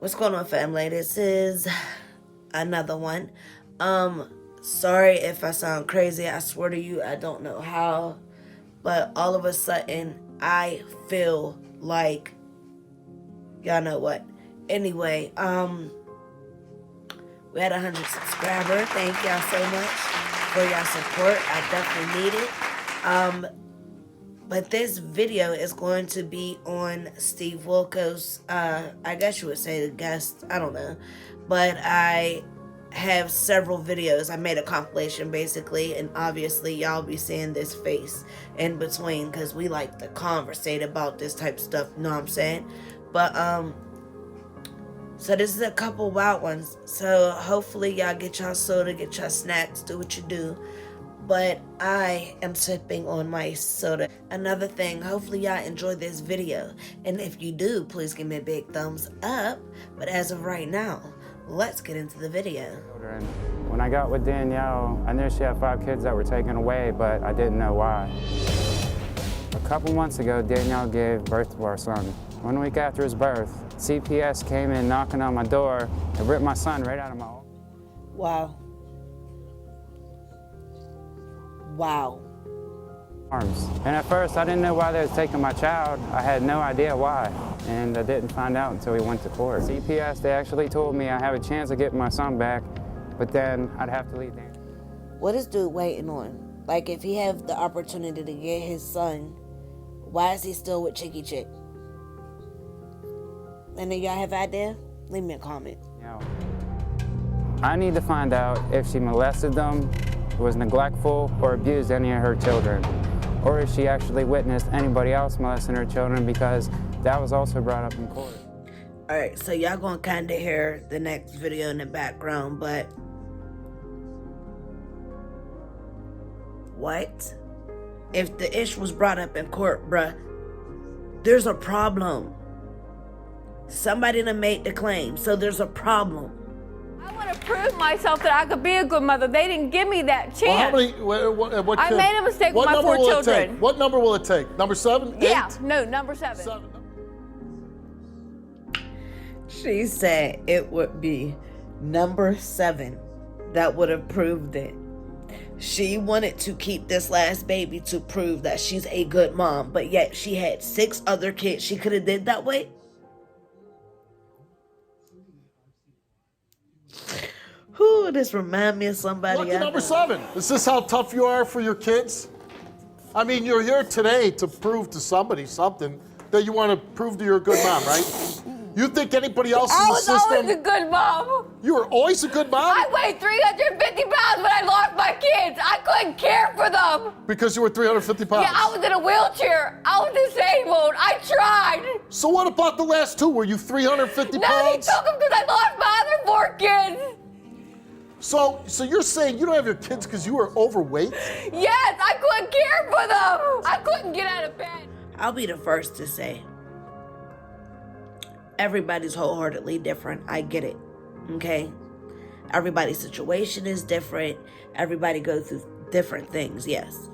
What's going on, family? This is another one. Sorry if I sound crazy. I swear to you, I don't know how, but all of a sudden, I feel like, y'all know what. Anyway, we had 100 subscribers. Thank y'all so much for y'all support. I definitely need it. But this video is going to be on Steve Wilkos. I guess you would say the guest. I don't know. But I have several videos. I made a compilation basically. And obviously y'all be seeing this face in between. Because we like to conversate about this type of stuff. You know what I'm saying? But so this is a couple wild ones. So hopefully y'all get y'all soda, get y'all snacks, do what you do. But I am sipping on my soda. Another thing, hopefully y'all enjoy this video. And if you do, please give me a big thumbs up. But as of right now, let's get into the video. When I got with Danielle, I knew she had 5 kids that were taken away, but I didn't know why. A couple months ago, Danielle gave birth to our son. 1 week after his birth, CPS came in knocking on my door and ripped my son right out of my arms. And at first, I didn't know why they was taking my child. I had no idea why, and I didn't find out until we went to court. CPS, they actually told me I have a chance of getting my son back, but then I'd have to leave Danielle. What is dude waiting on? Like, if he have the opportunity to get his son, why is he still with Chicky Chick? And then y'all have an idea? Leave me a comment. I need to find out if she molested them, was neglectful, or abused any of her children, or if she actually witnessed anybody else molesting her children, because that was also brought up in court. Alright, so y'all gonna kinda hear the next video in the background, but what? If the issue was brought up in court, bruh, there's a problem. Somebody done made the claim, so there's a problem. I want to prove myself that I could be a good mother. They didn't give me that chance. Well, how many? What I made a mistake with my 4 children. What number will it take? Number 7? Yeah, 8? no, number 7. 7. She said it would be number 7 that would have proved it. She wanted to keep this last baby to prove that she's a good mom, but yet she had 6 other kids she could have did that way. Who this remind me of somebody? Lucky number 7. Is this how tough you are for your kids? I mean, you're here today to prove to somebody something that you want to prove to your good mom, right? You think anybody else in the system? I was always a good mom. You were always a good mom? I weighed 350 pounds when I lost my kids. I couldn't care for them. Because you were 350 pounds? Yeah, I was in a wheelchair. I was disabled. I tried. So what about the last 2? Were you 350 No, pounds? they took them because I lost my other 4 kids. So you're saying you don't have your kids because you were overweight? Yes, I couldn't care for them. I couldn't get out of bed. I'll be the first to say, everybody's wholeheartedly different. I get it, okay? Everybody's situation is different. Everybody goes through different things, yes.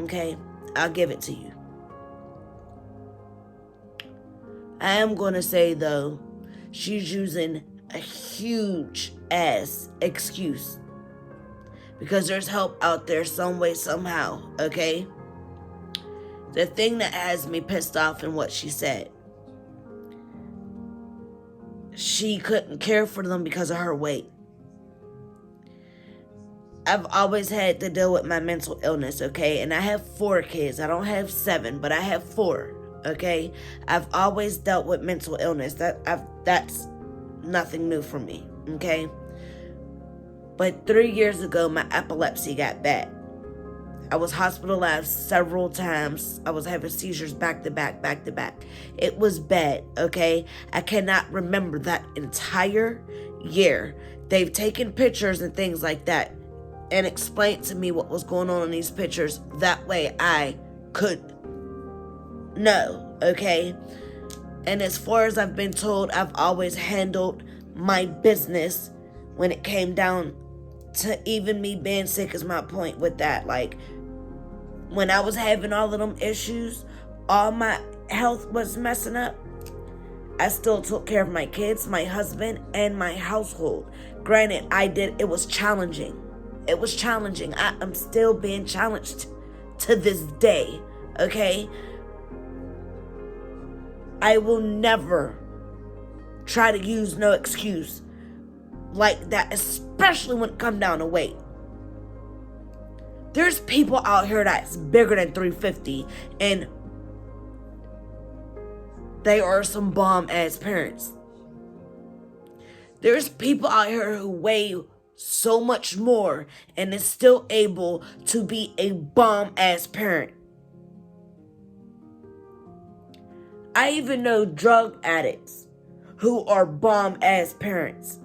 Okay? I'll give it to you. I am going to say, though, she's using a huge ass excuse. Because there's help out there some way, somehow, okay? The thing that has me pissed off in what she said, she couldn't care for them because of her weight. I've always had to deal with my mental illness, okay? And I have 4 kids. I don't have 7, but I have 4, okay? I've always dealt with mental illness. That's nothing new for me, okay? But 3 years ago, my epilepsy got bad. I was hospitalized several times. I was having seizures back to back. It was bad, okay? I cannot remember that entire year. They've taken pictures and things like that and explained to me what was going on in these pictures. That way I could know, okay? And as far as I've been told, I've always handled my business when it came down to even me being sick is my point with that. Like, when I was having all of them issues, all my health was messing up, I still took care of my kids, my husband, and my household. Granted, it was challenging. It was challenging. I am still being challenged to this day, okay? I will never try to use no excuse like that, especially when it comes down to weight. There's people out here that's bigger than 350, and they are some bomb-ass parents. There's people out here who weigh so much more and is still able to be a bomb-ass parent. I even know drug addicts who are bomb-ass parents.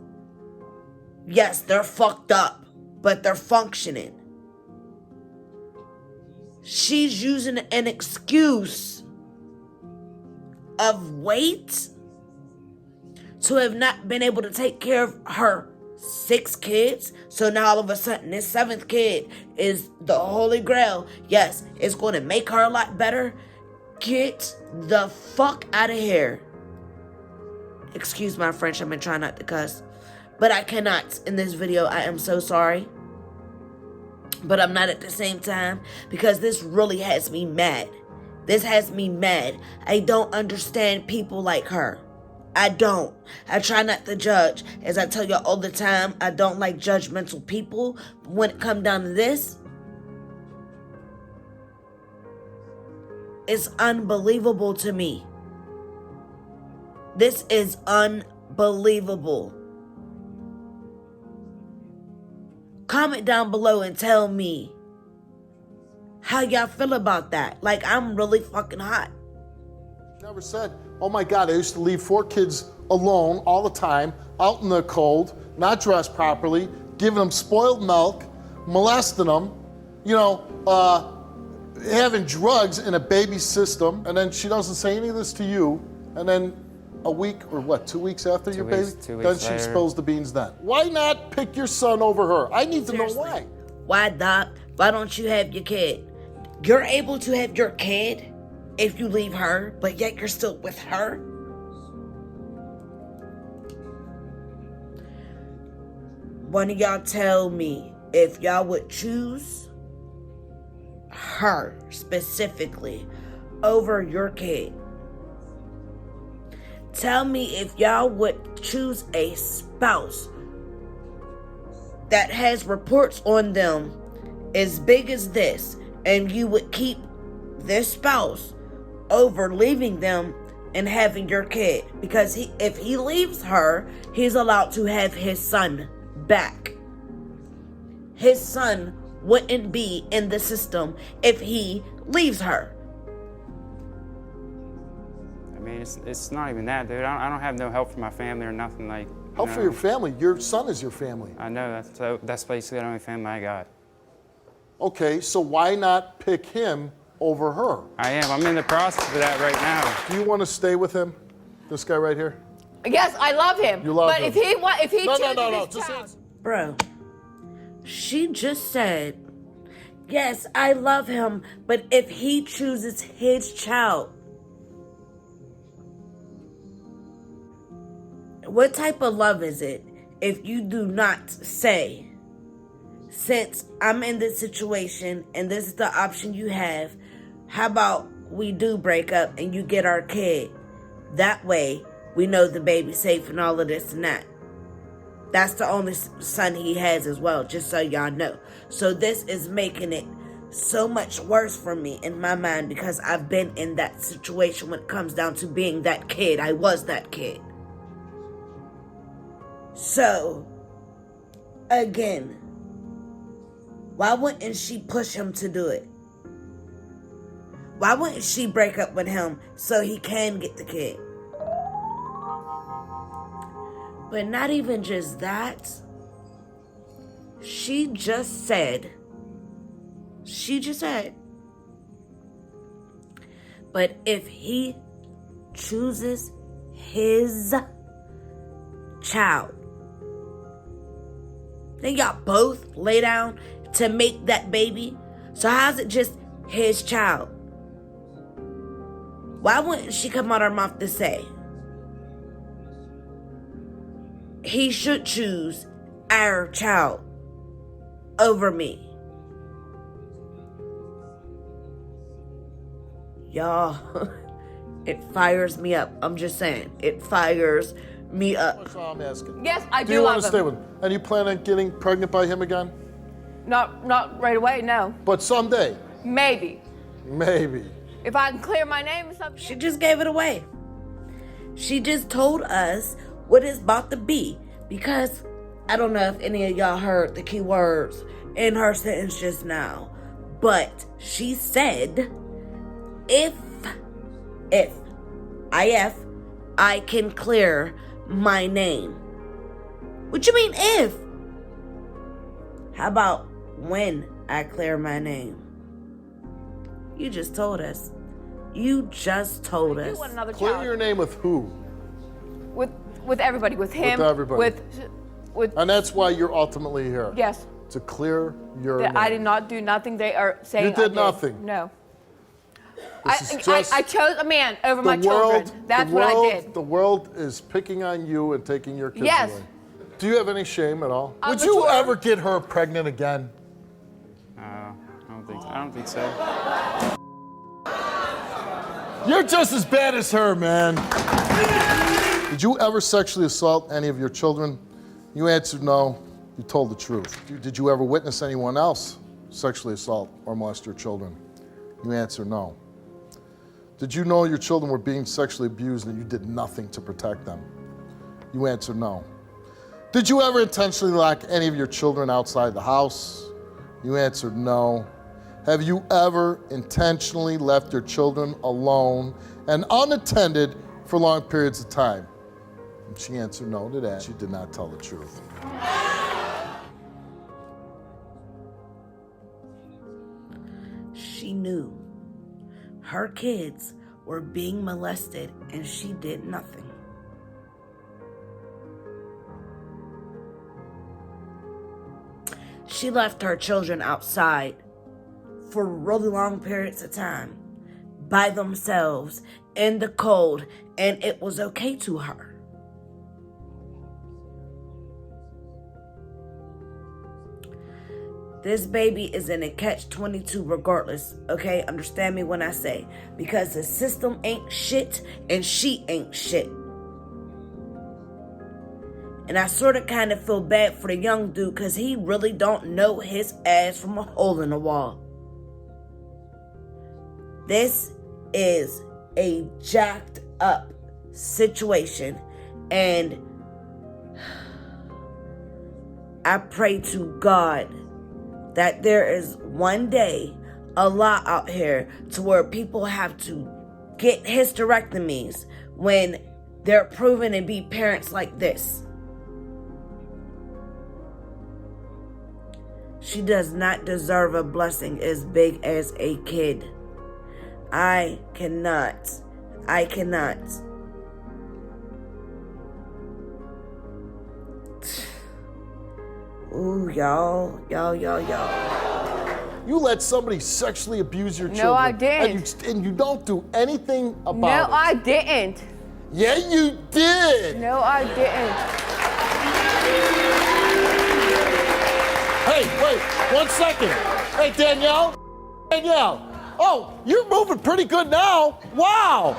Yes, they're fucked up, but they're functioning. She's using an excuse of weight to have not been able to take care of her 6 kids. So now all of a sudden this 7th kid is the holy grail. Yes, it's going to make her a lot better. Get the fuck out of here. Excuse my French, I've been trying not to cuss. But I cannot in this video. I am so sorry. But I'm not at the same time, because this really has me mad. This has me mad. I don't understand people like her. I don't. I try not to judge. As I tell y'all all the time, I don't like judgmental people. But when it comes down to this, it's unbelievable to me. This is unbelievable. Comment down below and tell me how y'all feel about that. Like, I'm really fucking hot. Never said, oh my God, I used to leave 4 kids alone all the time, out in the cold, not dressed properly, giving them spoiled milk, molesting them, having drugs in a baby system, and then she doesn't say any of this to you, and then a week or what, 2 weeks after your baby? 2 weeks then she later. spills the beans then. Why not pick your son over her? I need Seriously. to know why. Why, Doc? Why don't you have your kid? You're able to have your kid if you leave her, but yet you're still with her? One of y'all tell me if y'all would choose her specifically over your kid. Tell me if y'all would choose a spouse that has reports on them as big as this, and you would keep this spouse over leaving them and having your kid. Because if he leaves her, he's allowed to have his son back. His son wouldn't be in the system if he leaves her. I mean, it's not even that, dude. I don't have no help from my family or nothing. Like, Help for your family. Your son is your family. I know, that's basically the only family I got. Okay, so why not pick him over her? I am. I'm in the process of that right now. Do you want to stay with him? This guy right here? Yes, I love him. You love but him. if he No, chooses no. his Just child- answer. Bro, she just said, yes, I love him, but if he chooses his child, what type of love is it if you do not say, since I'm in this situation and this is the option you have, how about we do break up and you get our kid? That way, we know the baby's safe and all of this and that. That's the only son he has as well, just so y'all know. So this is making it so much worse for me in my mind, because I've been in that situation when it comes down to being that kid. I was that kid. So, again, why wouldn't she push him to do it? Why wouldn't she break up with him so he can get the kid? But not even just that. She just said, but if he chooses his child, then y'all both lay down to make that baby. So how's it just his child? Why wouldn't she come out her mouth to say, he should choose our child over me. Y'all, it fires me up. I'm just saying, it fires me up. That's all I'm asking. Yes, I Do you want love to stay him. with him? And you plan on getting pregnant by him again? Not right away, no. But someday, Maybe. maybe. If I can clear my name or something. She just gave it away. She just told us what it's about to be. Because I don't know if any of y'all heard the key words in her sentence just now. But she said, if I can clear my name. What you mean if? How about when I clear my name? You just told us. You just told I do us. want another Clear child. your name with who? With everybody, with him. With everybody. With And that's why you're ultimately here. yes. To clear your That name. I did not do nothing. They are saying You I did nothing. No. This is just I chose a man over my the world, children. That's the what world, I did. The world is picking on you and taking your kids Yes. away. Do you have any shame at all? I'm Would you mature. ever get her pregnant again? I don't think so. You're just as bad as her, man. Did you ever sexually assault any of your children? You answered no. You told the truth. Did you ever witness anyone else sexually assault or molest your children? You answered no. Did you know your children were being sexually abused and you did nothing to protect them? You answered no. Did you ever intentionally lock any of your children outside the house? You answered no. Have you ever intentionally left your children alone and unattended for long periods of time? And she answered no to that. She did not tell the truth. She knew her kids were being molested and she did nothing. She left her children outside for really long periods of time by themselves in the cold, and it was okay to her. This baby is in a catch-22 regardless, okay? Understand me when I say, because the system ain't shit and she ain't shit. And I sort of kind of feel bad for the young dude because he really don't know his ass from a hole in the wall. This is a jacked up situation, and I pray to God that there is one day a law out here to where people have to get hysterectomies when they're proven to be parents like this. She does not deserve a blessing as big as a kid. I cannot. Ooh, y'all. You let somebody sexually abuse your children. No, I didn't. And you don't do anything about No, it. I didn't. Yeah, you did. No, I didn't. Hey, wait, 1 second. Hey, Danielle. Oh, you're moving pretty good now. Wow.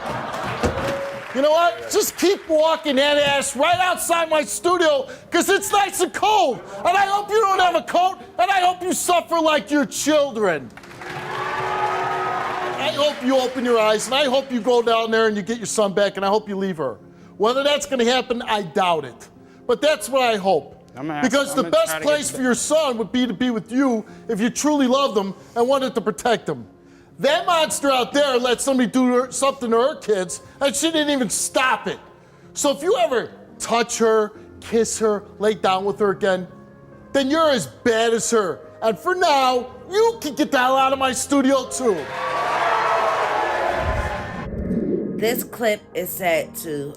You know what? Just keep walking that ass right outside my studio because it's nice and cold. And I hope you don't have a coat, and I hope you suffer like your children. I hope you open your eyes, and I hope you go down there and you get your son back, and I hope you leave her. Whether that's going to happen, I doubt it. But that's what I hope. Because the best place for your son would be to be with you if you truly loved him and wanted to protect him. That monster out there let somebody do something to her kids, and she didn't even stop it. So if you ever touch her, kiss her, lay down with her again, then you're as bad as her. And for now, you can get the hell out of my studio too. This clip is sad too.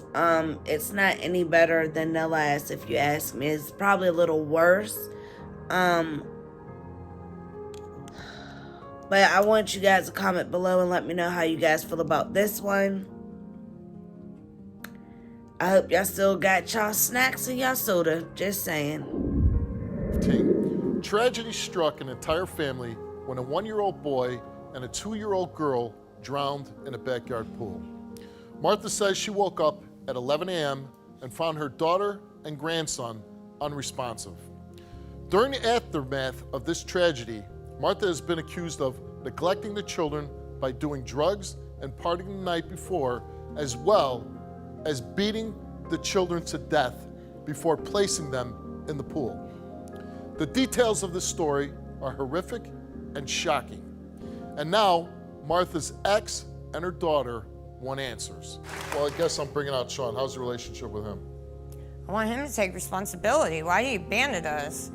It's not any better than the last, if you ask me. It's probably a little worse. But I want you guys to comment below and let me know how you guys feel about this one. I hope y'all still got y'all snacks and y'all soda. Just saying. Tragedy struck an entire family when a 1-year-old boy and a 2-year-old girl drowned in a backyard pool. Martha says she woke up at 11 a.m. and found her daughter and grandson unresponsive. During the aftermath of this tragedy, Martha has been accused of neglecting the children by doing drugs and partying the night before, as well as beating the children to death before placing them in the pool. The details of this story are horrific and shocking. And now, Martha's ex and her daughter want answers. Well, I guess I'm bringing out Sean. How's your relationship with him? I want him to take responsibility. Why do you abandon us?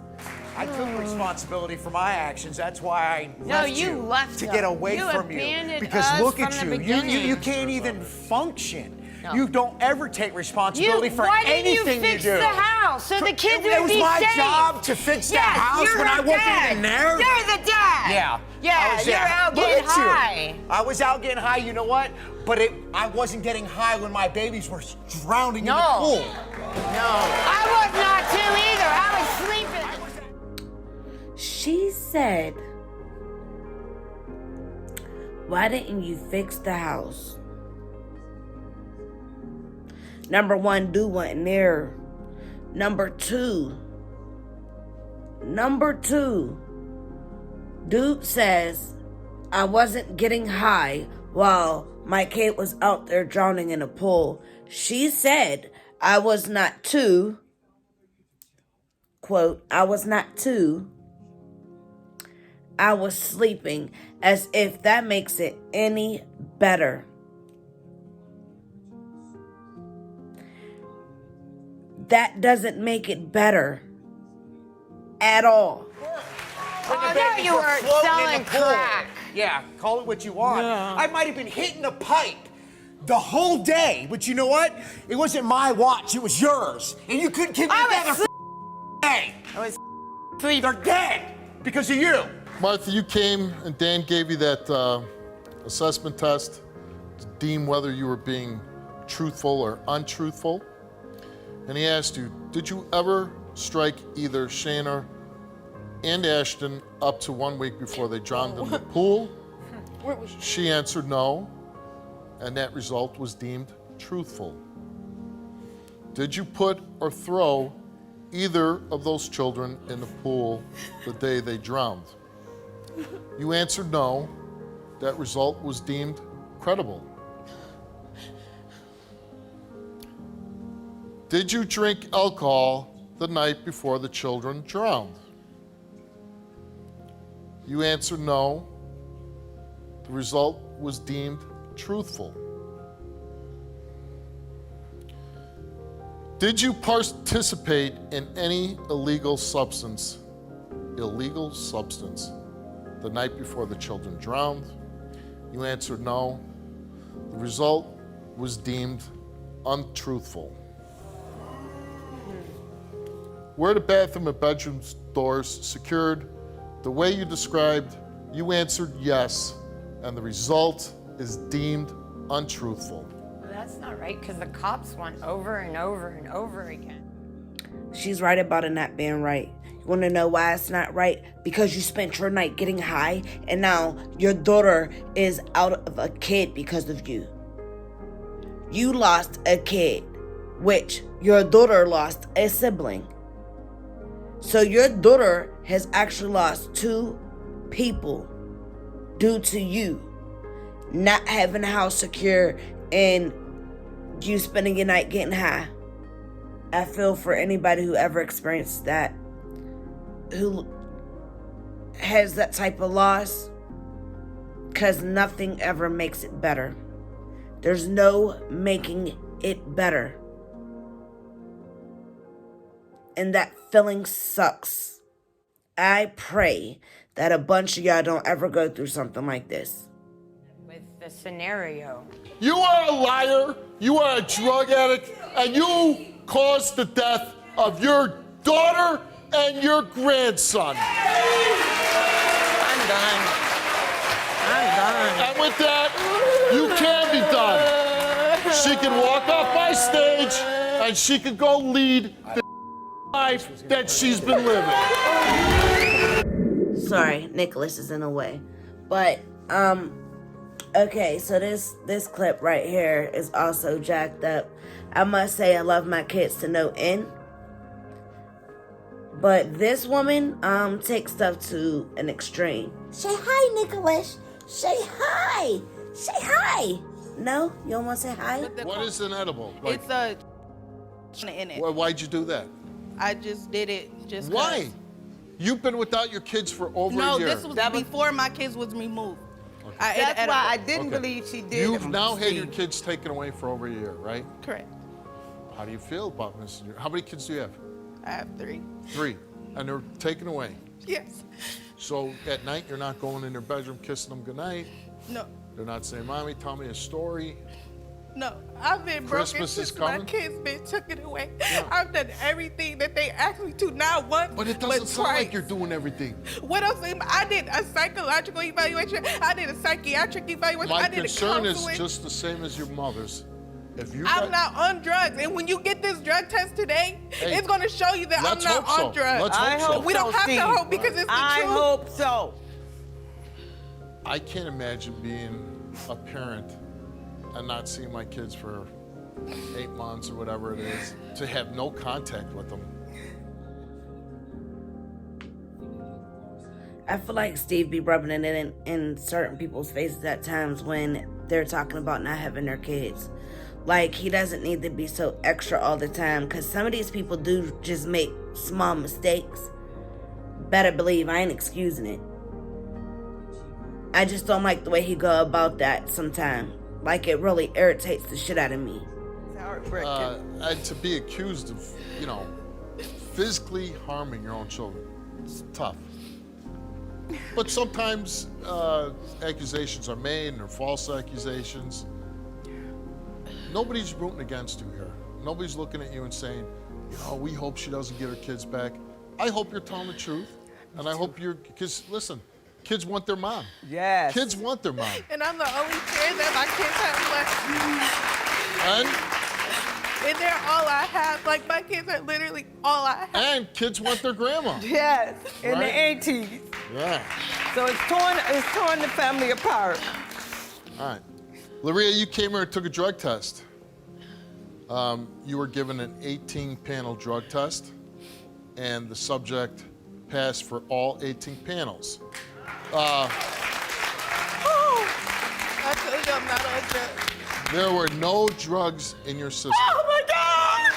I took responsibility for my actions. That's why I No, left you left to us. get away You from you. abandoned Because us look from at the you. beginning. You can't even function. No. You don't ever take responsibility for Why didn't anything you fix do. the house so the kids It would was be my safe? job to fix the house you're when her I wasn't dad. even there. You're the dad. Yeah. Yeah, was you're there. out Look getting at you. high. I was out getting high, you know what? But I wasn't getting high when my babies were drowning in the pool. No. I was not too either. I was sleeping. She said, why didn't you fix the house? Number one, dude wasn't there. Number two, dude says, I wasn't getting high while my kid was out there drowning in a pool. She said, I was not too, quote, I was not too. I was sleeping, as if that makes it any better. That doesn't make it better at all. I know you were selling crack. Yeah, call it what you want. Yeah. I might have been hitting a pipe the whole day, but you know what? It wasn't my watch, it was yours. And you couldn't keep me together day. I was sleeping. They're dead because of you. Martha, you came and Dan gave you that assessment test to deem whether you were being truthful or untruthful. And he asked you, did you ever strike either Shayna and Ashton up to 1 week before they drowned in the pool? She answered no, and that result was deemed truthful. Did you put or throw either of those children in the pool the day they drowned? You answered no. That result was deemed credible. Did you drink alcohol the night before the children drowned? You answered no. The result was deemed truthful. Did you participate in any illegal substance the night before the children drowned? You answered no. The result was deemed untruthful. Were the bathroom and bedroom doors secured the way you described? You answered yes, and the result is deemed untruthful. That's not right, because the cops went over and over and over again. She's right about it not being right. You want to know why it's not right? Because you spent your night getting high, and now your daughter is out of a kid because of you. You lost a kid, which your daughter lost a sibling. So your daughter has actually lost 2 people due to you not having a house secure and you spending your night getting high. I feel for anybody who ever experienced that, who has that type of loss, because nothing ever makes it better. There's no making it better. And that feeling sucks. I pray that a bunch of y'all don't ever go through something like this. With the scenario. You are a liar, you are a drug addict, and you caused the death of your daughter and your grandson. I'm done. And with that, you can be done. she can walk off my stage and she can go lead the life that she's been living. Sorry, Nicholas is in the way. But, okay, so this clip right here is also jacked up. I must say I love my kids to no end. But this woman takes stuff to an extreme. Say hi, Nicholas. Say hi. Say hi. No? You don't want to say hi? What is an edible? It's a in it. Why'd you do that? I just did it just 'cause. Why? You've been without your kids for over a No, year. this was before my kids was removed. That's why I didn't believe she did. You've now had your kids taken away for over a year, right? Correct. How do you feel about missing your... How many kids do you have? I have 3. 3. And they're taken away. Yes. So at night, you're not going in their bedroom kissing them goodnight. No. They're not saying, Mommy, tell me a story. No, I've been broken Christmas is since my coming? kids been taken away. Yeah. I've done everything that they asked me to, not once, But it doesn't sound like twice. you're doing everything. What else? I did a psychological evaluation. I did a psychiatric evaluation. My I did concern a is counseling. just the same as your mother's. If you I'm not on drugs, and when you get this drug test today, Hey, it's going to show you that I'm let's not hope so. on drugs. Let's hope I so. hope We don't so, have to Steve. hope because it's the I truth. hope so. I can't imagine being a parent and not seeing my kids for 8 months or whatever it is, to have no contact with them. I feel like Steve be rubbing it in certain people's faces at times when they're talking about not having their kids. Like, he doesn't need to be so extra all the time, because some of these people do just make small mistakes. Better believe I ain't excusing it. I just don't like the way he go about that sometimes. Like, it really irritates the shit out of me. It's heartbreaking. And to be accused of, physically harming your own children, it's tough. But sometimes accusations are made and they're false accusations. Nobody's rooting against you here. Nobody's looking at you and saying, we hope she doesn't get her kids back. I hope you're telling the truth. And I hope because listen, kids want their mom. Yes. Kids want their mom. And I'm the only parent that my kids have left. And they're all I have. Like, my kids are literally all I have. And kids want their grandma. Yes, and Right? the aunties. Yeah. So it's torn the family apart. All right. Laria, you came here and took a drug test. You were given an 18-panel drug test, and the subject passed for all 18 panels. I told you I'm not on drugs. There were no drugs in your system. Oh my God!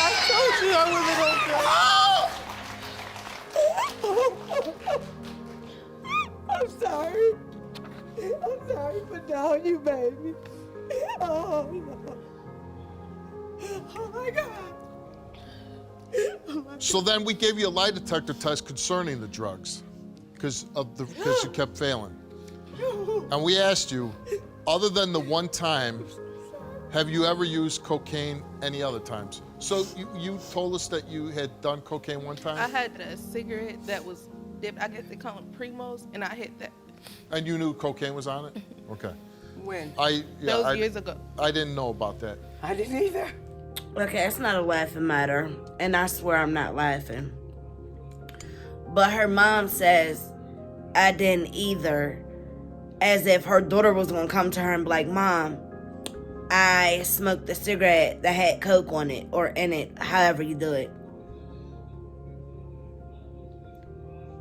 I told you I wasn't on drugs. I'm sorry. I'm sorry for down you, baby. Oh, no. Oh my God. So then we gave you a lie detector test concerning the drugs because you kept failing. And we asked you, other than the one time, have you ever used cocaine any other times? So you told us that you had done cocaine one time? I had a cigarette that was dipped, I guess they call them Primos, and I hit that. And you knew cocaine was on it? Okay. When? Those years ago. I didn't know about that. I didn't either. Okay, it's not a laughing matter, and I swear I'm not laughing. But her mom says I didn't either, as if her daughter was gonna come to her and be like, Mom, I smoked a cigarette that had coke on it, or in it, however you do it.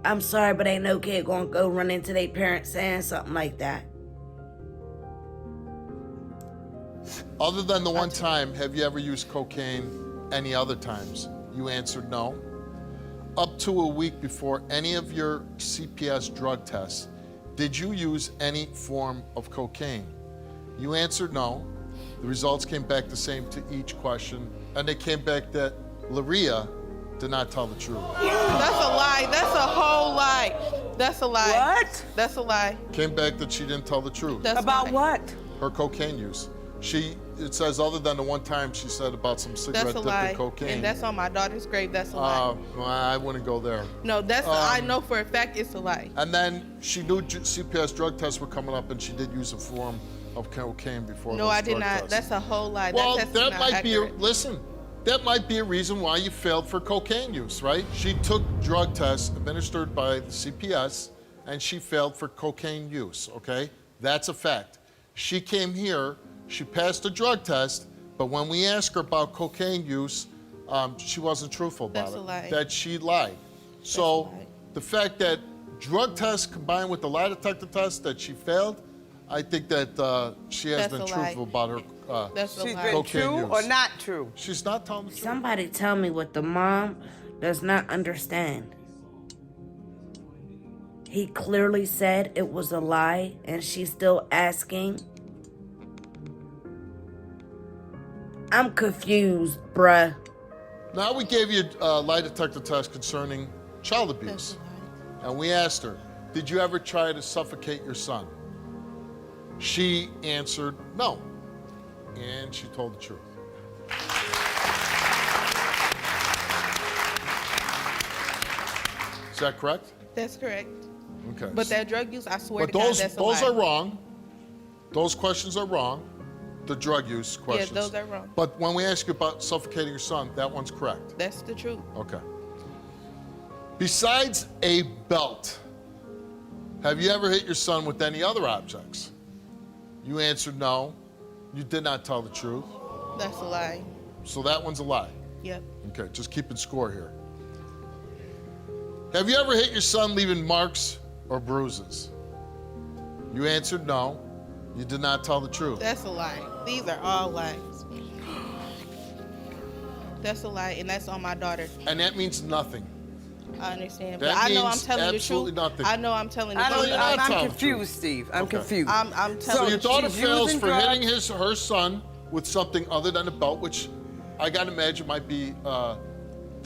I'm sorry, but ain't no kid gonna go run into their parents saying something like that. Other than the one time, have you ever used cocaine any other times? You answered no. Up to a week before any of your CPS drug tests, did you use any form of cocaine? You answered no. The results came back the same to each question, and they came back that Laria did not tell the truth. That's a lie. That's a whole lie. That's a lie. What? That's a lie. Came back that she didn't tell the truth. That's About lie. what? Her cocaine use. It says other than the one time she said about some cigarette That's a dipped lie. in cocaine. And that's on my daughter's grave. That's a lie. Well, I wouldn't go there. No, I know for a fact it's a lie. And then she knew CPS drug tests were coming up, and she did use a form of cocaine before No, those I did drug not. tests. That's a whole lie. Well, that test that is not might be accurate. that might be a reason why you failed for cocaine use, right? She took drug tests administered by the CPS, and she failed for cocaine use, okay? That's a fact. She came here, she passed a drug test, but when we asked her about cocaine use, she wasn't truthful about That's it. a lie. That she lied. So lie. the fact that drug tests combined with the lie detector test that she failed, I think that she has That's been a truthful lie. about her That's a She's lie. been cocaine true use. or not true? She's not telling the truth. Somebody tell me what the mom does not understand. He clearly said it was a lie, and she's still asking. I'm confused, bruh. Now we gave you a lie detector test concerning child abuse. And we asked her, did you ever try to suffocate your son? She answered no. And she told the truth. Is that correct? That's correct. Okay. But that drug use, I swear But to God, those that's a lie. are wrong. Those questions are wrong. The drug use questions. those are wrong. But when we ask you about suffocating your son, that one's correct. That's the truth. Okay. Besides a belt, have you ever hit your son with any other objects? You answered no. You did not tell the truth. That's a lie. So that one's a lie. Yep. Okay, just keeping score here. Have you ever hit your son leaving marks or bruises? You answered no. You did not tell the truth. That's a lie. These are all lies. That's a lie, and that's on my daughter. And that means nothing. I understand, That but I know I'm means telling the absolutely truth. nothing. I know I'm telling the I truth. don't. you're not I'm telling the confused, truth. Steve. I'm Okay. confused. I'm So telling your the daughter truth. she's fails using for drugs. hitting her son with something other than a belt, which I gotta imagine might be the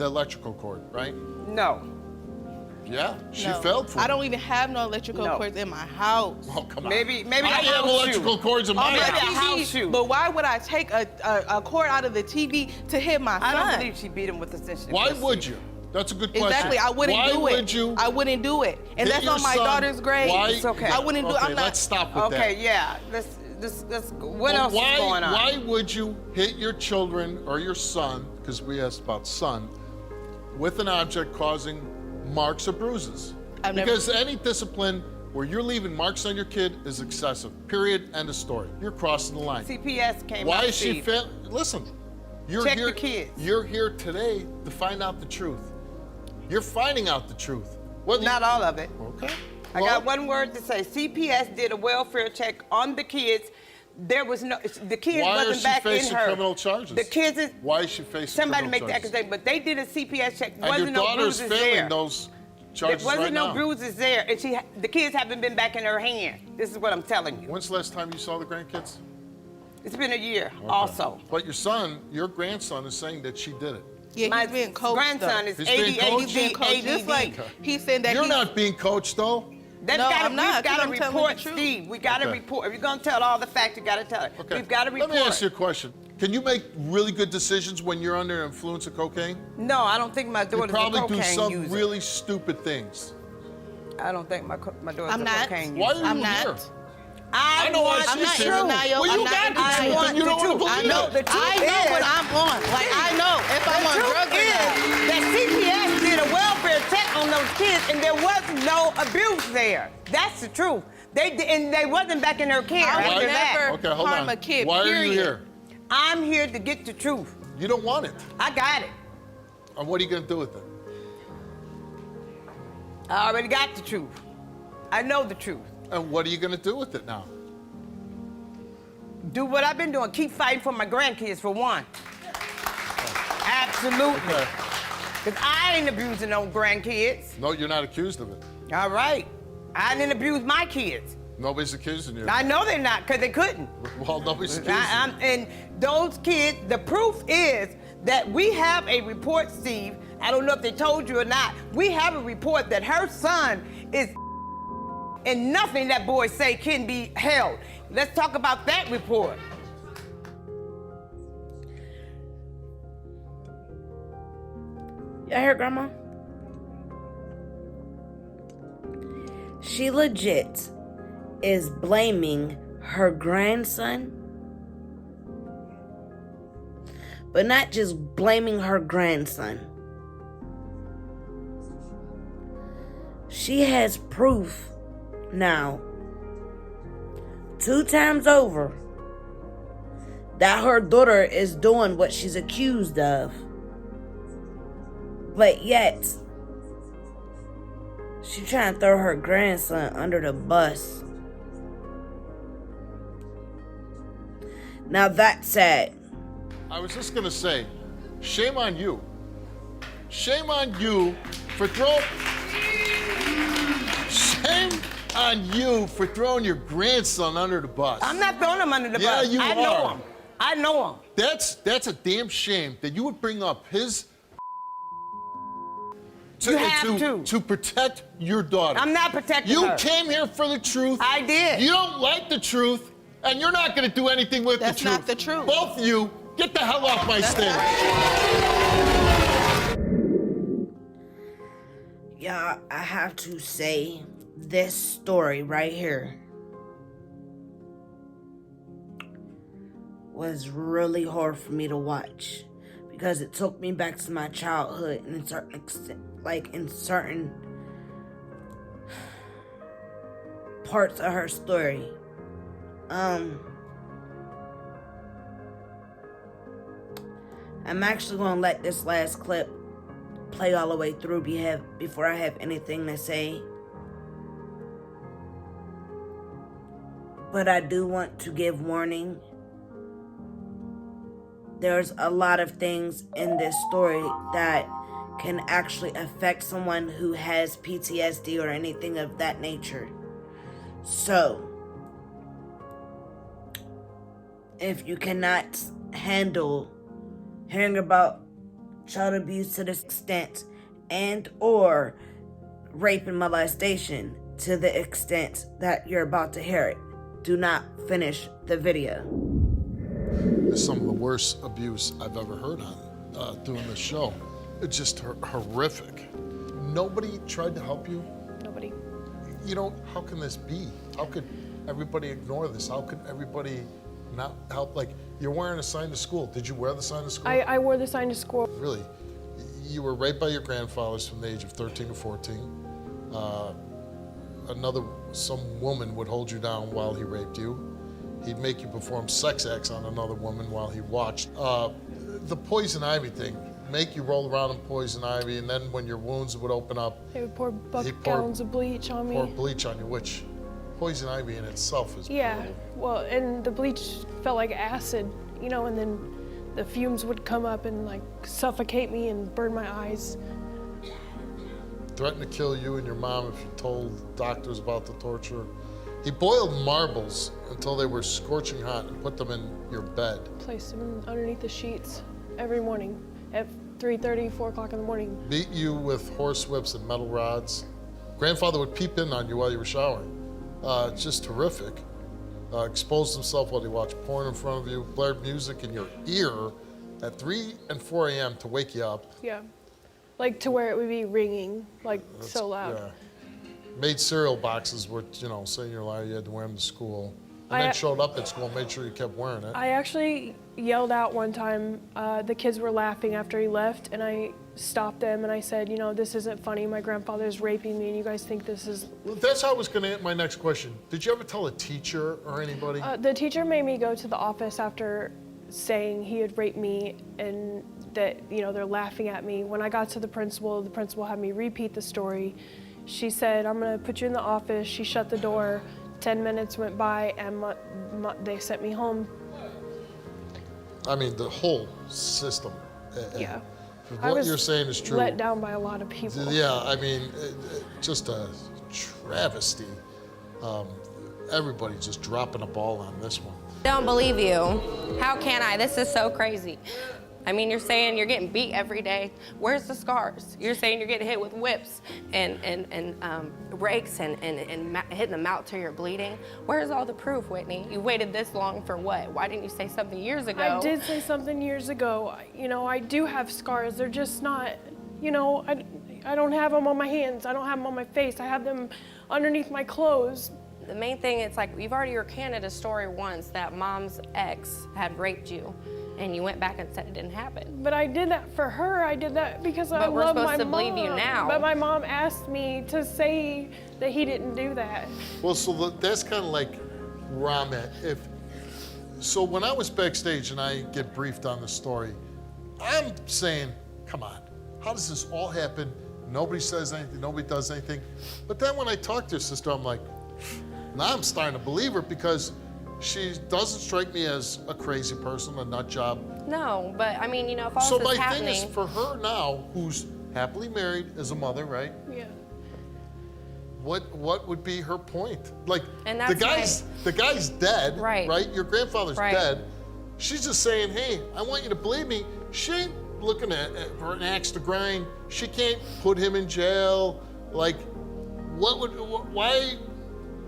electrical cord, right? No. Yeah, she No. failed for I it. don't even have no electrical No. cords in my house. Oh, come on. Maybe I a have house electrical shoe. cords in my maybe a house. house shoe. But why would I take a cord out of the TV to hit my I son? don't believe she beat him with a stitch. Why would you? That's a good question. Exactly, I wouldn't Why do it. would you? I wouldn't do it, and hit that's your on my son? daughter's grade. Why? It's okay. I wouldn't do. Okay, I'm not. let's stop with that. Okay, yeah. Let's. What But else why, is going on? Why would you hit your children or your son, because we asked about son, with an object causing marks or bruises? I've never- Because any discipline where you're leaving marks on your kid is excessive. Period. End of story. You're crossing the line. CPS came Why out, is she Steve. fail? Listen, you're Check here. the kids. You're here today to find out the truth. You're finding out the truth. Whether Not all of it. Okay. I got one word to say. CPS did a welfare check on the kids. There was no. The kids Why wasn't is she back in facing her. criminal charges? The kids is. Why is she facing Somebody criminal make the charges? accusation, but they did a CPS check. And your Wasn't no daughter is bruises failing there. those There charges wasn't right no now. bruises there, and the kids haven't been back in her hand. This is what I'm telling you. When's the last time you saw the grandkids? It's been a year. Okay. Also, But your son, your grandson, is saying that she did it. Yeah, my he's being coached. grandson though. is He's being ADD. coached? He's being coached. Just like he said that You're he's not being coached, though. That's No, gotta, I'm not, we've got 'cause to I'm telling report, the truth. Steve. We got to Okay. report. If you're going to tell all the facts, you got to tell it. Okay. We've got to report. Let me ask you a question. Can you make really good decisions when you're under the influence of cocaine? No, I don't think my You daughter's a probably cocaine do some user. really stupid things. I don't think my daughter's I'm a not. cocaine Why user. are you I'm not. here? I know want I I'm see not you. in denial. Well, you I'm not got in the truth, denial. and you don't want to believe I know. it. The truth I know is- what I'm on. Like I know if I'm on drugs or not. that CPS did a welfare check on those kids, and there was no abuse there. That's the truth. And they wasn't back in her care I after would that. never Okay, hold harm on. a kid. Why period. are you here? I'm here to get the truth. You don't want it. I got it. And what are you going to do with it? I already got the truth. I know the truth. And what are you going to do with it now? Do what I've been doing. Keep fighting for my grandkids, for one. Absolutely. Okay. Because I ain't abusing no grandkids. No, you're not accused of it. All right. I didn't abuse my kids. Nobody's accusing you. I know they're not, because they couldn't. Well, nobody's accusing you. And those kids, the proof is that we have a report, Steve. I don't know if they told you or not. We have a report that her son is, and nothing that boy say can be held. Let's talk about that report. Y'all heard Grandma? She legit is blaming her grandson, but not just blaming her grandson. She has proof now, 2 times over, that her daughter is doing what she's accused of. But yet, she's trying to throw her grandson under the bus. Now that's sad. I was just gonna say, shame on you. Shame on you for throwing. Shame on you for throwing your grandson under the bus. I'm not throwing him under the Yeah, bus. you I know are. him. I know him. That's a damn shame that you would bring up his. You have to protect your daughter. I'm not protecting her. You came here for the truth. I did. You don't like the truth, and you're not going to do anything with That's the truth. not the truth. Both of you, get the hell off my stage. Y'all, I have to say, this story right here was really hard for me to watch because it took me back to my childhood and in certain extent, like in certain parts of her story. I'm actually gonna let this last clip play all the way through before I have anything to say. But I do want to give warning. There's a lot of things in this story that can actually affect someone who has PTSD or anything of that nature. So, if you cannot handle hearing about child abuse to this extent and or rape and molestation to the extent that you're about to hear it, do not finish the video. It's some of the worst abuse I've ever heard on doing this show. It's just horrific. Nobody tried to help you? Nobody. You know, how can this be? How could everybody ignore this? How could everybody not help? Like, you're wearing a sign to school. Did you wear the sign to school? I wore the sign to school. Really? You were raped by your grandfathers from the age of 13 to 14. Some woman would hold you down while he raped you. He'd make you perform sex acts on another woman while he watched. The poison ivy thing, make you roll around in poison ivy, and then when your wounds would open up, They would pour gallons of bleach on me. pour bleach on you, which poison ivy in itself is Yeah, brutal. well, and the bleach felt like acid, you know, and then the fumes would come up and like suffocate me and burn my eyes. Threatened to kill you and your mom if you told doctors about the torture. He boiled marbles until they were scorching hot and put them in your bed. Placed them underneath the sheets every morning at 3:30, 4 o'clock in the morning. Beat you with horse whips and metal rods. Grandfather would peep in on you while you were showering. Just horrific. Exposed himself while he watched porn in front of you, blared music in your ear at 3 and 4 a.m. to wake you up. Yeah, like to where it would be ringing, like so loud. Yeah. Made cereal boxes where, you know, saying you're lying, you had to wear them to school. And then showed up at school and made sure you kept wearing it. I actually yelled out one time, the kids were laughing after he left, and I stopped them and I said, you know, this isn't funny, my grandfather's raping me and you guys think this is... Well, that's how I was gonna my next question. Did you ever tell a teacher or anybody? The teacher made me go to the office after saying he had raped me and that, you know, they're laughing at me. When I got to the principal had me repeat the story. She said, I'm gonna put you in the office. She shut the door. 10 minutes went by and they sent me home. I mean, the whole system. Yeah. If I what was you're saying is true. let down by a lot of people. Yeah, I mean, just a travesty. Everybody just dropping a ball on this one. Don't believe you. How can I? This is so crazy. I mean, you're saying you're getting beat every day. Where's the scars? You're saying you're getting hit with whips and rakes and hitting the mouth till you're bleeding. Where's all the proof, Whitney? You waited this long for what? Why didn't you say something years ago? I did say something years ago. You know, I do have scars. They're just not, you know, I don't have them on my hands. I don't have them on my face. I have them underneath my clothes. The main thing, it's like you've already recanted a story once that mom's ex had raped you, and you went back and said it didn't happen. But I did that for her. I did that because I love my mom. But we're supposed to believe you now. But my mom asked me to say that he didn't do that. Well, so that's kind of like where I'm at. So when I was backstage and I get briefed on the story, I'm saying, come on, how does this all happen? Nobody says anything, nobody does anything. But then when I talk to her sister, I'm like, now I'm starting to believe her because she doesn't strike me as a crazy person, a nut job. No, but I mean, you know, if all So this is my happening... thing is for her now, who's happily married as a mother, right? Yeah. What would be her point? Like And the that's guy's dead, Right. Your grandfather's Right. dead. She's just saying, hey, I want you to believe me. She ain't looking for an axe to grind. She can't put him in jail. Like, why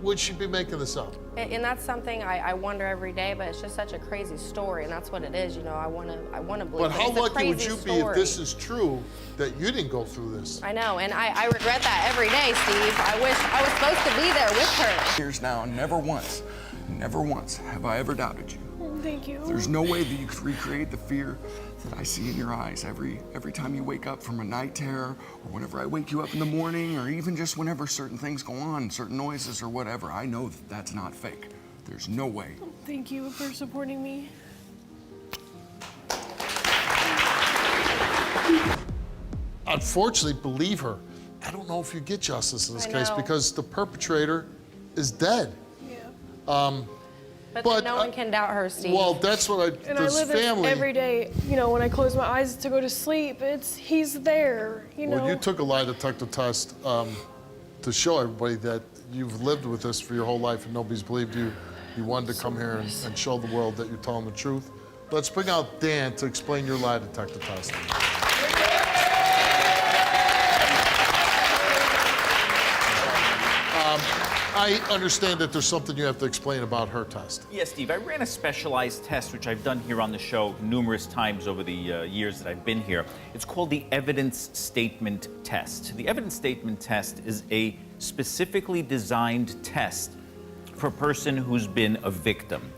would she be making this up? And that's something I wonder every day, but it's just such a crazy story, and that's what it is. You know, I want to believe. But how it's a lucky would crazy you be if story. this is true that you didn't go through this? I know, and I regret that every day, Steve. I wish I was supposed to be there with her. Years now, never once have I ever doubted you. Thank you. There's no way that you could recreate the fear that I see in your eyes every time you wake up from a night terror, or whenever I wake you up in the morning, or even just whenever certain things go on, certain noises or whatever. I know that that's not fake. There's no way. Thank you for supporting me. Unfortunately, believe her. I don't know if you get justice in this case because the perpetrator is dead. Yeah. But then no one can doubt her, Steve. Well, that's what And I live it every day. You know, when I close my eyes to go to sleep, he's there. You know. Well, you took a lie detector test to show everybody that you've lived with this for your whole life and nobody's believed you. You wanted to come here and show the world that you're telling the truth. Let's bring out Dan to explain your lie detector test. I understand that there's something you have to explain about her test. Yes, Steve. I ran a specialized test, which I've done here on the show numerous times over the years that I've been here. It's called the Evidence Statement Test. The Evidence Statement Test is a specifically designed test for a person who's been a victim.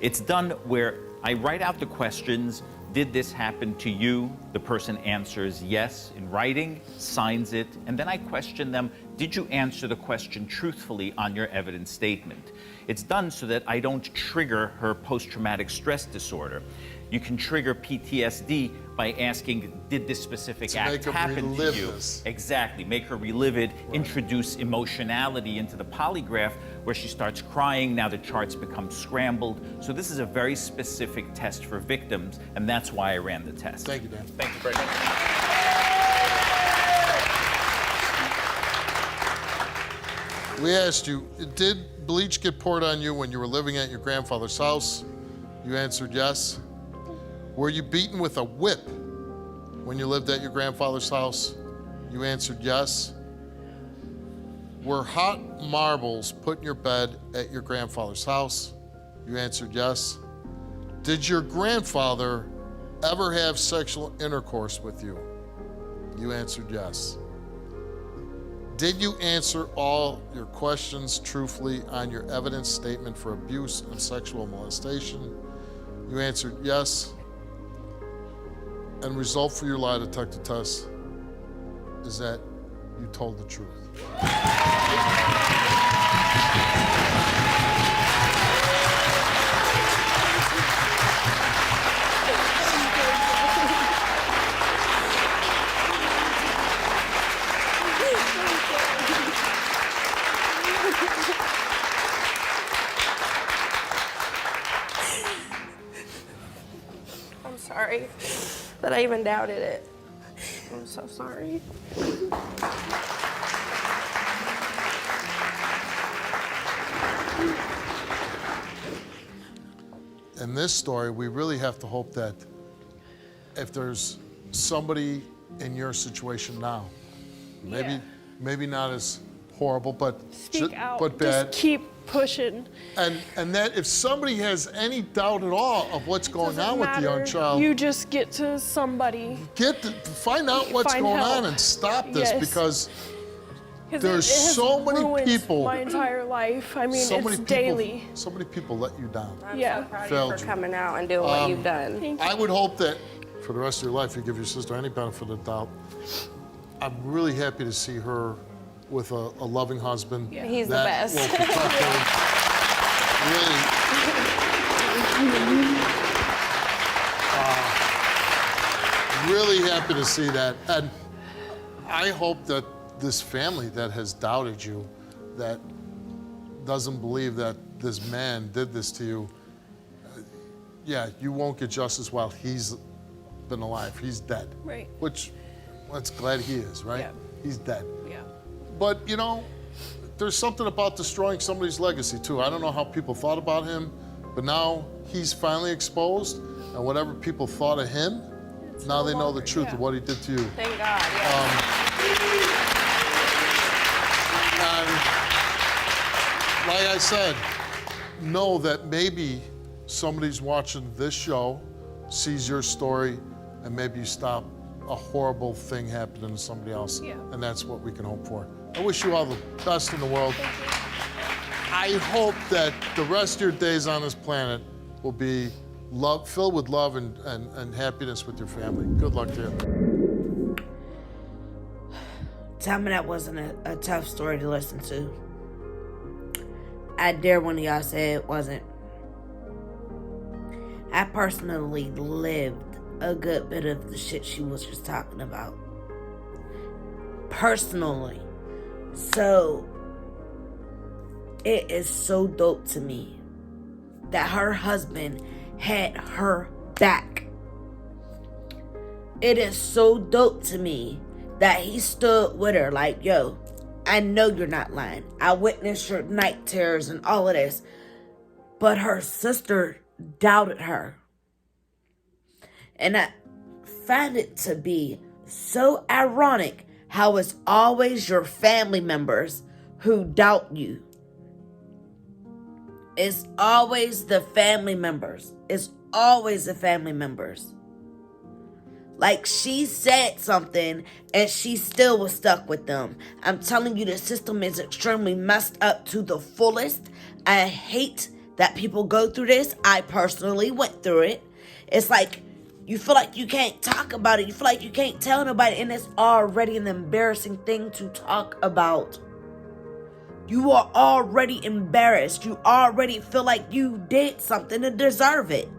It's done where I write out the questions. Did this happen to you? The person answers yes in writing, signs it, and then I question them, did you answer the question truthfully on your evidence statement? It's done so that I don't trigger her post-traumatic stress disorder. You can trigger PTSD by asking, did this specific act happen to you? Exactly, make her relive it, introduce emotionality into the polygraph where she starts crying, now the charts become scrambled. So this is a very specific test for victims, and that's why I ran the test. Thank you, Dan. Thank you very much. We asked you, did bleach get poured on you when you were living at your grandfather's house? You answered yes. Were you beaten with a whip when you lived at your grandfather's house? You answered yes. Were hot marbles put in your bed at your grandfather's house? You answered yes. Did your grandfather ever have sexual intercourse with you? You answered yes. Did you answer all your questions truthfully on your evidence statement for abuse and sexual molestation? You answered yes. And result for your lie detector test is that you told the truth. I'm sorry that I even doubted it. I'm so sorry. In this story, we really have to hope that if there's somebody in your situation now, maybe not as horrible, but Speak out. but bad. Just keep pushing. And that if somebody has any doubt at all of what's going on with the young child, You just get to somebody. find out what's Find going help. on and stop this Yes. because There's so many ruined people. my entire life. I mean, So it's many people, daily. So many people let you down. I'm Yeah. so proud of Failed you for you. coming out and doing what you've done. Thank you. I would hope that for the rest of your life you give your sister any benefit of the doubt. I'm really happy to see her with a loving husband. Yeah. He's the that best. will protect her. Really happy to see that. And I hope that this family that has doubted you, that doesn't believe that this man did this to you, yeah, you won't get justice while he's been alive. He's dead. Right. Which, let's glad he is, right? Yeah. He's dead. Yeah. But, you know, there's something about destroying somebody's legacy, too. I don't know how people thought about him, but now he's finally exposed, and whatever people thought of him, now they know the truth of what he did to you. Thank God. Yeah. And like I said, know that maybe somebody's watching this show, sees your story, and maybe you stop a horrible thing happening to somebody else. Yeah. And that's what we can hope for. I wish you all the best in the world. I hope that the rest of your days on this planet will be filled with love and happiness with your family. Good luck to you. Tell me that wasn't a tough story to listen to. I dare one of y'all say it wasn't. I personally lived a good bit of the shit she was just talking about. Personally. So, it is so dope to me that her husband had her back. It is so dope to me that he stood with her like, yo, I know you're not lying. I witnessed your night terrors and all of this. But her sister doubted her. And I find it to be so ironic how it's always your family members who doubt you. It's always the family members. It's always the family members. Like, she said something and she still was stuck with them. I'm telling you, the system is extremely messed up to the fullest. I hate that people go through this. I personally went through it. It's like, you feel like you can't talk about it. You feel like you can't tell nobody. And it's already an embarrassing thing to talk about. You are already embarrassed. You already feel like you did something to deserve it.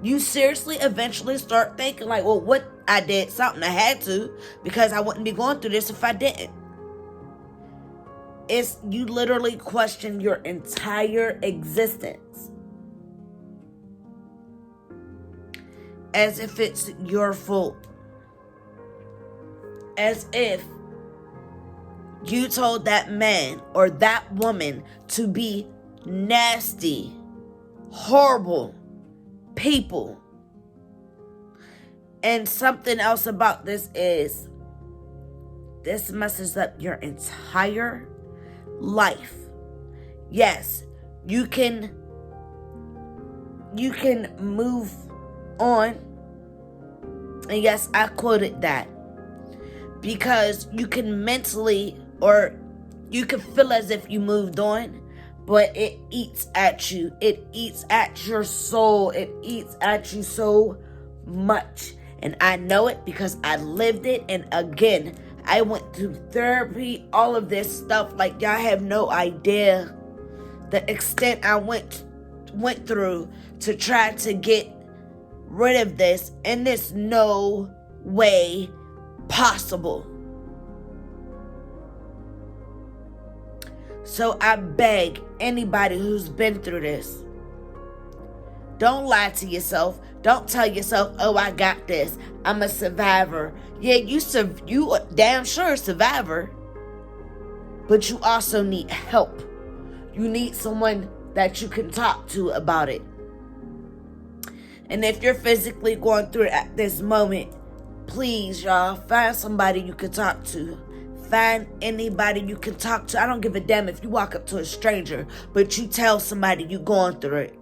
You seriously eventually start thinking like, well, what? I did something. I had to, because I wouldn't be going through this if I didn't. It's, you literally question your entire existence. As if it's your fault. As if you told that man or that woman to be nasty, horrible people. And something else about this is, this messes up your entire life. Yes, you can move on. And yes, I quoted that. Because you can mentally, or you can feel as if you moved on, but it eats at you. It eats at your soul. It eats at you so much. And I know it because I lived it. And again, I went through therapy, all of this stuff. Like, y'all have no idea the extent I went through to try to get rid of this. And there's no way possible. So I beg anybody who's been through this, don't lie to yourself. Don't tell yourself, oh, I got this. I'm a survivor. Yeah, you a damn sure a survivor. But you also need help. You need someone that you can talk to about it. And if you're physically going through it at this moment, please, y'all, find somebody you can talk to. Find anybody you can talk to. I don't give a damn if you walk up to a stranger, but you tell somebody you're going through it.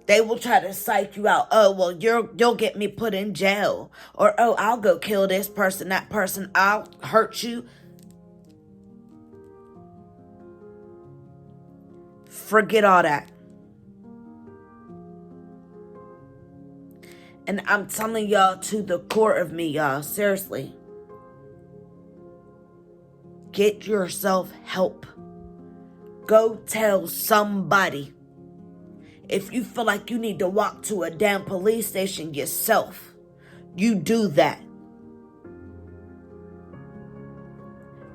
They will try to psych you out. Oh, well, you'll get me put in jail. Or, oh, I'll go kill this person, that person. I'll hurt you. Forget all that. And I'm telling y'all to the core of me, y'all. Seriously. Get yourself help. Go tell somebody. If you feel like you need to walk to a damn police station yourself, you do that.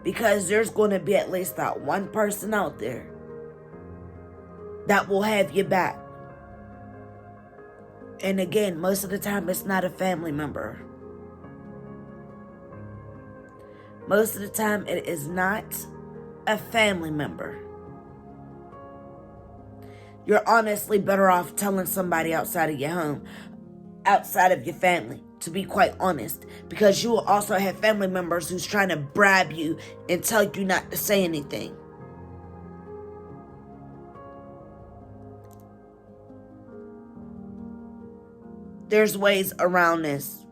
Because there's going to be at least that one person out there that will have your back. And again, most of the time, it's not a family member. Most of the time, it is not a family member. You're honestly better off telling somebody outside of your home, outside of your family, to be quite honest. Because you will also have family members who's trying to bribe you and tell you not to say anything. There's ways around this.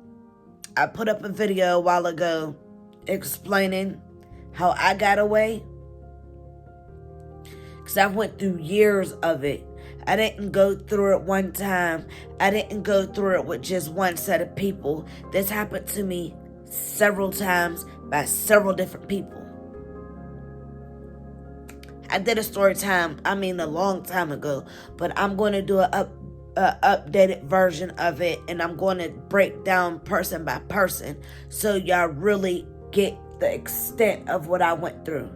I put up a video a while ago explaining how I got away. Because I went through years of it. I didn't go through it one time. I didn't go through it with just one set of people. This happened to me several times by several different people. I did a story time, a long time ago. But I'm going to do an updated version of it, and I'm going to break down person by person so y'all really get the extent of what I went through.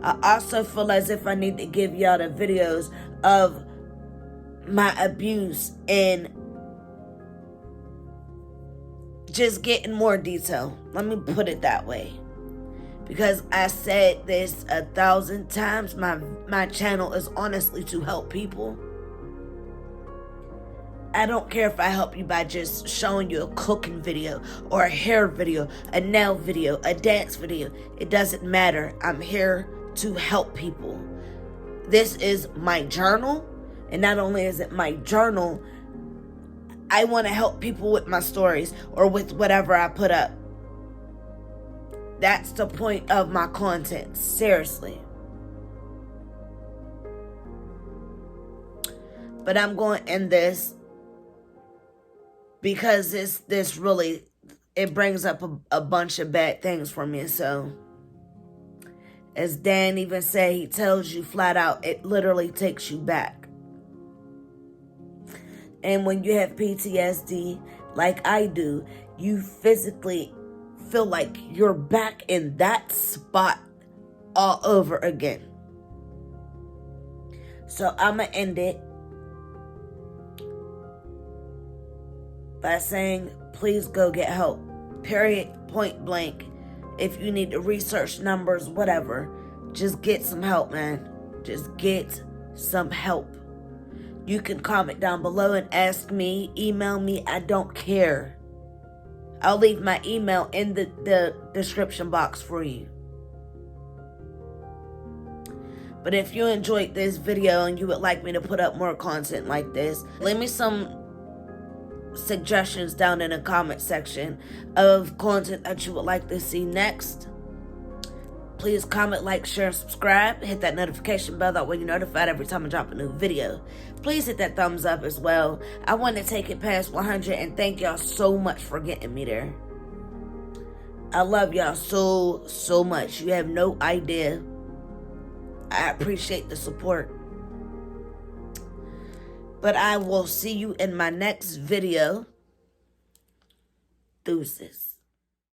I also feel as if I need to give y'all the videos of my abuse and just get in more detail. Let me put it that way. Because I said this 1,000 times, my channel is honestly to help people. I don't care if I help you by just showing you a cooking video or a hair video, a nail video, a dance video. It doesn't matter. I'm here to help people. This is my journal. And not only is it my journal, I want to help people with my stories or with whatever I put up. That's the point of my content, seriously. But I'm going to end this because this really, it brings up a bunch of bad things for me. So, as Dan even said, he tells you flat out, it literally takes you back. And when you have PTSD, like I do, you physically feel like you're back in that spot all over again. So I'm going to end it by saying, please go get help. Period. Point blank. If you need to research numbers, whatever, just get some help, man. Just get some help. You can comment down below and ask me, email me, I don't care. I'll leave my email in the description box for you. But if you enjoyed this video and you would like me to put up more content like this, leave me some suggestions down in the comment section of content that you would like to see next. Please comment, like, share, and subscribe. Hit that notification bell, that way you're notified every time I drop a new video. Please hit that thumbs up as well. I want to take it past 100, and thank y'all so much for getting me there. I love y'all so much. You have no idea. I appreciate the support. But I will see you in my next video. Deuces.